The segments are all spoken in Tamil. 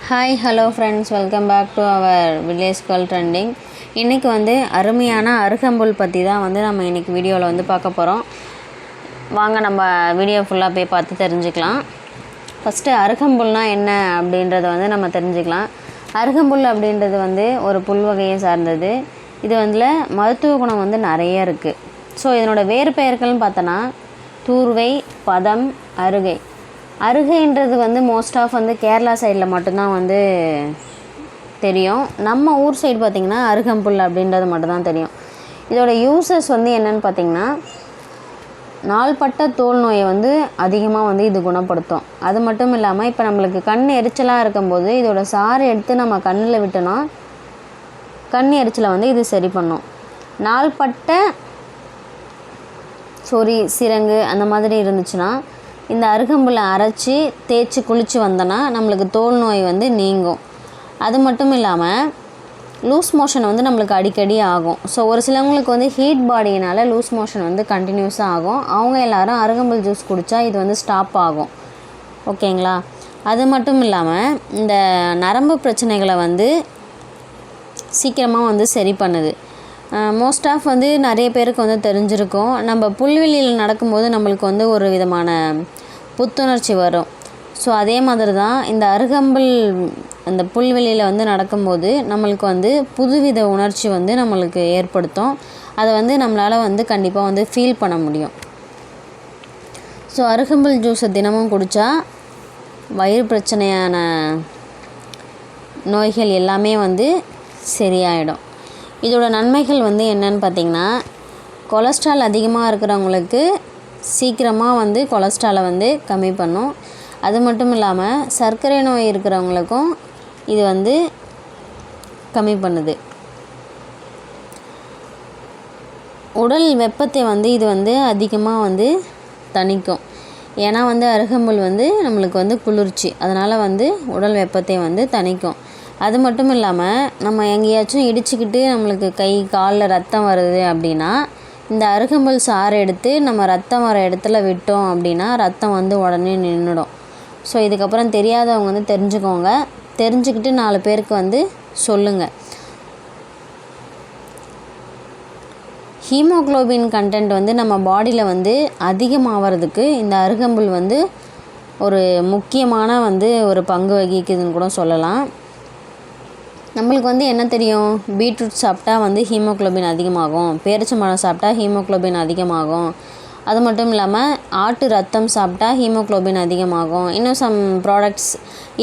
Hi hello friends, welcome back to our village girl trending. இன்றைக்கி வந்து அருமையான அருகம்புல் பற்றி தான் வந்து நம்ம இன்றைக்கி வீடியோவில் வந்து பார்க்க போகிறோம். வாங்க நம்ம வீடியோ ஃபுல்லாக போய் பார்த்து தெரிஞ்சுக்கலாம். ஃபஸ்ட்டு அருகம்புல்னால் என்ன அப்படின்றத வந்து நம்ம தெரிஞ்சுக்கலாம். அருகம்புல் அப்படின்றது வந்து ஒரு புல் வகையை சார்ந்தது. இது வந்து மருத்துவ குணம் வந்து நிறைய இருக்குது. ஸோ இதனோட வேறு பெயர்கள்னு பார்த்தோன்னா தூர்வை, பதம், அருகை. அருகைன்றது வந்து மோஸ்ட் ஆஃப் வந்து கேரளா சைடில் மட்டும்தான் வந்து தெரியும். நம்ம ஊர் சைடு பார்த்திங்கன்னா அருகம்புல் அப்படின்றது மட்டும்தான் தெரியும். இதோட யூசஸ் வந்து என்னென்னு பார்த்திங்கன்னா, நாள்பட்ட தோல் நோயை வந்து அதிகமாக வந்து இது குணப்படுத்தும். அது மட்டும் இல்லாமல் இப்போ நம்மளுக்கு கண் எரிச்சலாக இருக்கும்போது இதோட சாறு எடுத்து நம்ம கண்ணில் விட்டோன்னா கண் எரிச்சலை வந்து இது சரி பண்ணும். நாள்பட்ட சொறி, சிரங்கு அந்த மாதிரி இருந்துச்சுன்னா இந்த அருகம்புல்லை அரைச்சி தேய்ச்சி குளித்து வந்தோன்னா நம்மளுக்கு தோல் நோய் வந்து நீங்கும். அது மட்டும் இல்லாமல் லூஸ் மோஷன் வந்து நம்மளுக்கு அடிக்கடி ஆகும். ஸோ ஒரு சிலவங்களுக்கு வந்து ஹீட் பாடியினால் லூஸ் மோஷன் வந்து கண்டினியூஸாக ஆகும். அவங்க எல்லோரும் அருகம்புல் ஜூஸ் குடித்தா இது வந்து ஸ்டாப் ஆகும். ஓகேங்களா? அது மட்டும் இல்லாமல் இந்த நரம்பு பிரச்சனைகளை வந்து சீக்கிரமாக வந்து சரி பண்ணுது. மோஸ்ட் ஆஃப் வந்து நிறைய பேருக்கு வந்து தெரிஞ்சிருக்கும். நம்ம புல்வெளியில் நடக்கும்போது நம்மளுக்கு வந்து ஒரு விதமான புத்துணர்ச்சி வரும். ஸோ அதே மாதிரி தான் இந்த அருகம்புல் அந்த புல்வெளியில் வந்து நடக்கும்போது நம்மளுக்கு வந்து புதுவித உணர்ச்சி வந்து நம்மளுக்கு ஏற்படுத்தும். அதை வந்து நம்மளால் வந்து கண்டிப்பாக வந்து ஃபீல் பண்ண முடியும். ஸோ அருகம்புல் ஜூஸை தினமும் குடித்தா வயிறு பிரச்சனையான நோய்கள் எல்லாமே வந்து சரியாயிடும். இதோட நன்மைகள் வந்து என்னன்னு பார்த்திங்கன்னா, கொலஸ்ட்ரால் அதிகமாக இருக்கிறவங்களுக்கு சீக்கிரமாக வந்து கொலஸ்ட்ராலை வந்து கம்மி பண்ணும். அது மட்டும் இல்லாமல் சர்க்கரை நோய் இருக்கிறவங்களுக்கும் இது வந்து கம்மி பண்ணுது. உடல் வெப்பத்தை வந்து இது வந்து அதிகமாக வந்து தணிக்கும். ஏன்னா வந்து அருகம்புல் வந்து நம்மளுக்கு வந்து குளிர்ச்சி, அதனால் வந்து உடல் வெப்பத்தை வந்து தணிக்கும். அது மட்டும் இல்லாமல் நம்ம எங்கேயாச்சும் இடிச்சுக்கிட்டு நம்மளுக்கு கை காலில் ரத்தம் வருது அப்படின்னா இந்த அருகம்புல் சாறு எடுத்து நம்ம ரத்தம் வர இடத்துல விட்டோம் அப்படின்னா ரத்தம் வந்து உடனே நின்றுடும். ஸோ இதுக்கப்புறம் தெரியாதவங்க வந்து தெரிஞ்சுக்கோங்க. தெரிஞ்சுக்கிட்டு 4 பேருக்கு வந்து சொல்லுங்கள். ஹீமோக்ளோபின் கண்டென்ட் வந்து நம்ம பாடியில் வந்து அதிகமாகிறதுக்கு இந்த அருகம்புல் வந்து ஒரு முக்கியமான வந்து ஒரு பங்கு வகிக்குதுன்னு கூட சொல்லலாம். நம்மளுக்கு வந்து என்ன தெரியும், பீட்ரூட் சாப்பிட்டா வந்து ஹீமோக்ளோபின் அதிகமாகும், பேரிச்சம்பழம் சாப்பிட்டா ஹீமோக்ளோபின் அதிகமாகும். அது மட்டும் இல்லாமல் ஆட்டு ரத்தம் சாப்பிட்டா ஹீமோக்ளோபின் அதிகமாகும். இன்னும் சம் ப்ராடக்ட்ஸ்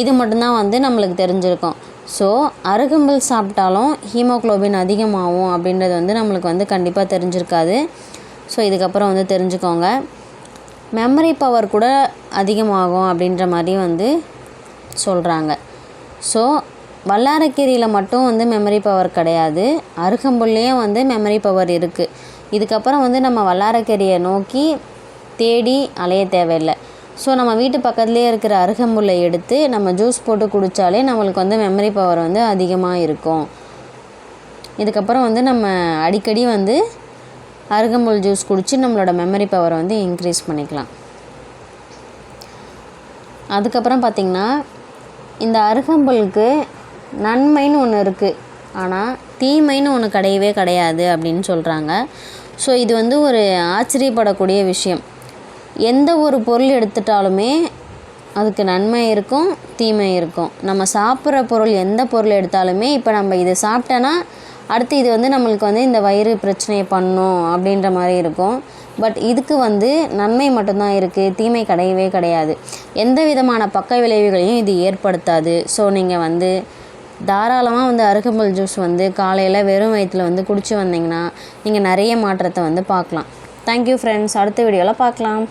இது மட்டும்தான் வந்து நம்மளுக்கு தெரிஞ்சிருக்கும். ஸோ அருகம்புல் சாப்பிட்டாலும் ஹீமோக்ளோபின் அதிகமாகும் அப்படின்றது வந்து நம்மளுக்கு வந்து கண்டிப்பாக தெரிஞ்சிருக்காது. ஸோ இதுக்கப்புறம் வந்து தெரிஞ்சுக்கோங்க. மெமரி பவர் கூட அதிகமாகும் அப்படின்ற மாதிரி வந்து சொல்கிறாங்க. ஸோ வல்லாரக்கீரையில் மட்டும் வந்து மெமரி பவர் கிடையாது, அருகம்புல்லையும் வந்து மெமரி பவர் இருக்குது. இதுக்கப்புறம் வந்து நம்ம வல்லாரக்கீரையை நோக்கி தேடி அலைய தேவையில்லை. ஸோ நம்ம வீட்டு பக்கத்துலேயே இருக்கிற அருகம்புல்லை எடுத்து நம்ம ஜூஸ் போட்டு குடித்தாலே நம்மளுக்கு வந்து மெமரி பவர் வந்து அதிகமாக இருக்கும். இதுக்கப்புறம் வந்து நம்ம அடிக்கடி வந்து அருகம்புல் ஜூஸ் குடித்து நம்மளோட மெமரி பவரை வந்து இன்க்ரீஸ் பண்ணிக்கலாம். அதுக்கப்புறம் பார்த்திங்கன்னா இந்த அருகம்புலுக்கு நன்மைன்னு ஒன்று இருக்குது, ஆனால் தீமைன்னு ஒன்று கிடையவே கிடையாது அப்படின்னு சொல்கிறாங்க. ஸோ இது வந்து ஒரு ஆச்சரியப்படக்கூடிய விஷயம். எந்த ஒரு பொருள் எடுத்துட்டாலுமே அதுக்கு நன்மை இருக்கும், தீமை இருக்கும். நம்ம சாப்பிட்ற பொருள் எந்த பொருள் எடுத்தாலுமே இப்போ நம்ம இதை சாப்பிட்டோன்னா அடுத்து இது வந்து நம்மளுக்கு வந்து இந்த வயிறு பிரச்சனையை பண்ணும் அப்படின்ற மாதிரி இருக்கும். பட் இதுக்கு வந்து நன்மை மட்டும்தான் இருக்குது, தீமை கிடையவே கிடையாது. எந்த விதமான பக்க விளைவுகளையும் இது ஏற்படுத்தாது. ஸோ நீங்கள் வந்து தாராளமாக வந்து அருகம்புல் ஜூஸ் வந்து காலையில் வெறும் வயிற்றில் வந்து குடிச்சு வந்தீங்கன்னா நீங்கள் நிறைய மாற்றத்தை வந்து பார்க்கலாம். Thank you friends. அடுத்த வீடியோவில் பார்க்கலாம்.